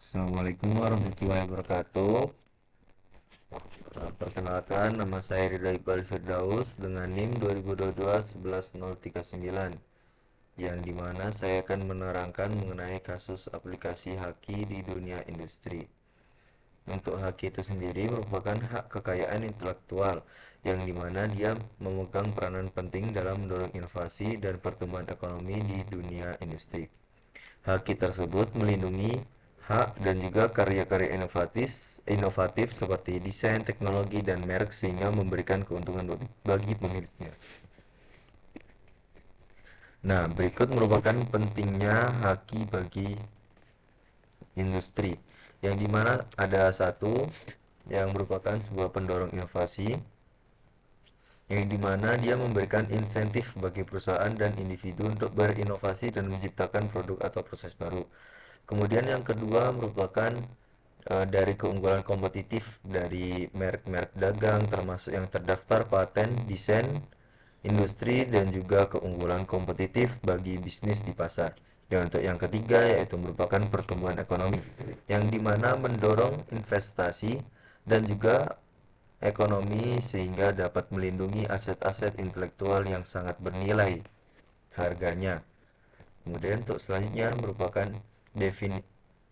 Assalamualaikum warahmatullahi wabarakatuh. Perkenalkan, nama saya Ridha Iqbal Firdaus dengan NIM 2022-11039, yang dimana saya akan menerangkan mengenai kasus aplikasi Haki di dunia industri. Untuk Haki itu sendiri merupakan hak kekayaan intelektual, yang dimana dia memegang peranan penting dalam mendorong inovasi dan pertumbuhan ekonomi di dunia industri. Haki tersebut melindungi hak dan juga karya-karya inovatif seperti desain, teknologi, dan merek sehingga memberikan keuntungan bagi pemiliknya. Nah, berikut merupakan pentingnya haki bagi industri, yang dimana ada satu yang merupakan sebuah pendorong inovasi, yang dimana dia memberikan insentif bagi perusahaan dan individu untuk berinovasi dan menciptakan produk atau proses baru. Kemudian yang kedua merupakan dari keunggulan kompetitif dari merek-merek dagang termasuk yang terdaftar paten, desain, industri, dan juga keunggulan kompetitif bagi bisnis di pasar. Dan untuk yang ketiga yaitu merupakan pertumbuhan ekonomi yang dimana mendorong investasi dan juga ekonomi sehingga dapat melindungi aset-aset intelektual yang sangat bernilai harganya. Kemudian untuk selanjutnya merupakan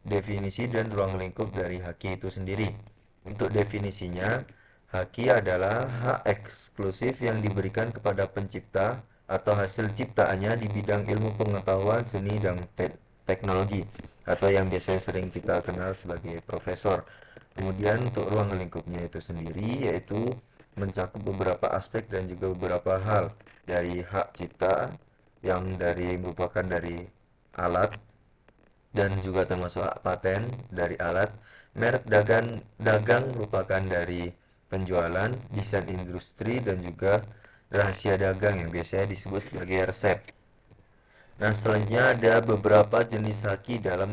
definisi dan ruang lingkup dari haki itu sendiri. Untuk definisinya, haki adalah hak eksklusif yang diberikan kepada pencipta atau hasil ciptaannya di bidang ilmu pengetahuan, seni, dan teknologi, atau yang biasanya sering kita kenal sebagai profesor. Kemudian untuk ruang lingkupnya itu sendiri yaitu mencakup beberapa aspek dan juga beberapa hal dari hak cipta yang merupakan dari alat dan juga termasuk hak paten dari alat, merek dagang merupakan dari penjualan, desain industri, dan juga rahasia dagang yang biasanya disebut sebagai resep. Nah, selanjutnya ada beberapa jenis haki dalam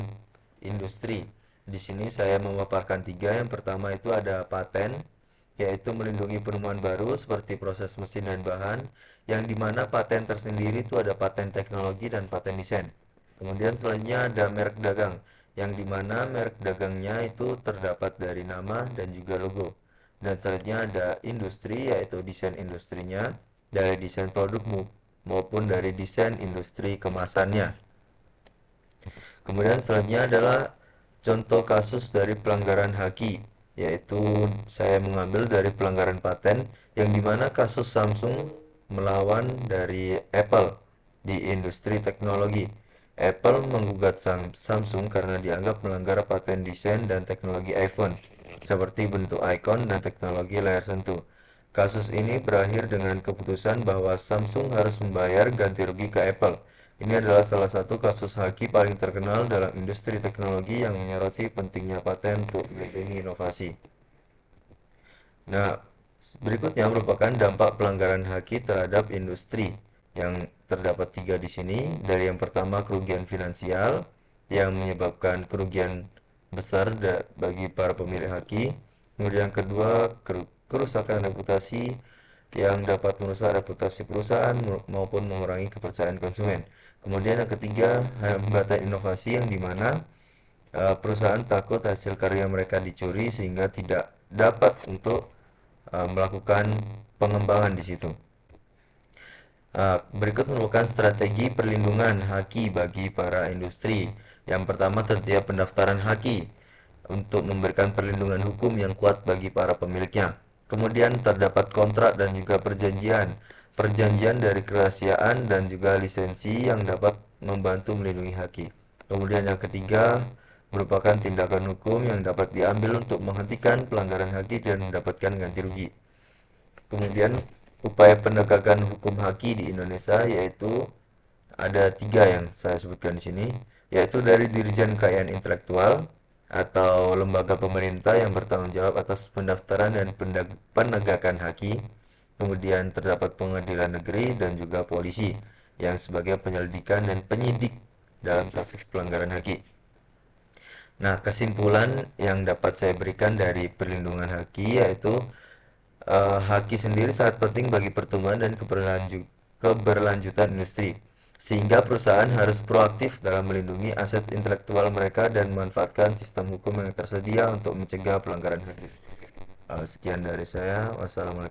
industri. Di sini saya memaparkan tiga. Yang pertama itu ada paten, yaitu melindungi penemuan baru seperti proses mesin dan bahan, yang dimana paten tersendiri itu ada paten teknologi dan paten desain. Kemudian selanjutnya ada merek dagang, yang dimana merek dagangnya itu terdapat dari nama dan juga logo. Dan selanjutnya ada industri, yaitu desain industrinya, dari desain produk maupun dari desain industri kemasannya. Kemudian selanjutnya adalah contoh kasus dari pelanggaran haki, yaitu saya mengambil dari pelanggaran paten, yang dimana kasus Samsung melawan dari Apple di industri teknologi. Apple menggugat Samsung karena dianggap melanggar paten desain dan teknologi iPhone, seperti bentuk icon dan teknologi layar sentuh. Kasus ini berakhir dengan keputusan bahwa Samsung harus membayar ganti rugi ke Apple. Ini adalah salah satu kasus haki paling terkenal dalam industri teknologi yang menyoroti pentingnya paten untuk melindungi inovasi. Nah, berikutnya merupakan dampak pelanggaran haki terhadap industri yang terdapat tiga di sini. Dari yang pertama kerugian finansial yang menyebabkan kerugian besar bagi para pemilik haki. Kemudian yang kedua kerusakan reputasi yang dapat merusak reputasi perusahaan maupun mengurangi kepercayaan konsumen. Kemudian yang ketiga hambatan inovasi yang dimana perusahaan takut hasil karya mereka dicuri sehingga tidak dapat untuk melakukan pengembangan di situ. Berikut merupakan strategi perlindungan haki bagi para industri. Yang pertama tersedia pendaftaran haki untuk memberikan perlindungan hukum yang kuat bagi para pemiliknya. Kemudian terdapat kontrak dan juga perjanjian dari kerahasiaan dan juga lisensi yang dapat membantu melindungi haki. Kemudian yang ketiga merupakan tindakan hukum yang dapat diambil untuk menghentikan pelanggaran haki dan mendapatkan ganti rugi. Kemudian upaya penegakan hukum haki di Indonesia yaitu ada tiga yang saya sebutkan di sini, yaitu dari Dirjen Kekayaan Intelektual atau lembaga pemerintah yang bertanggung jawab atas pendaftaran dan penegakan haki. Kemudian terdapat pengadilan negeri dan juga polisi yang sebagai penyelidikan dan penyidik dalam kasus pelanggaran haki. Nah, kesimpulan yang dapat saya berikan dari perlindungan haki yaitu haki sendiri sangat penting bagi pertumbuhan dan keberlanjutan industri. sehingga perusahaan harus proaktif dalam melindungi aset intelektual mereka dan memanfaatkan sistem hukum yang tersedia untuk mencegah pelanggaran hak. Sekian dari saya. Wassalamualaikum.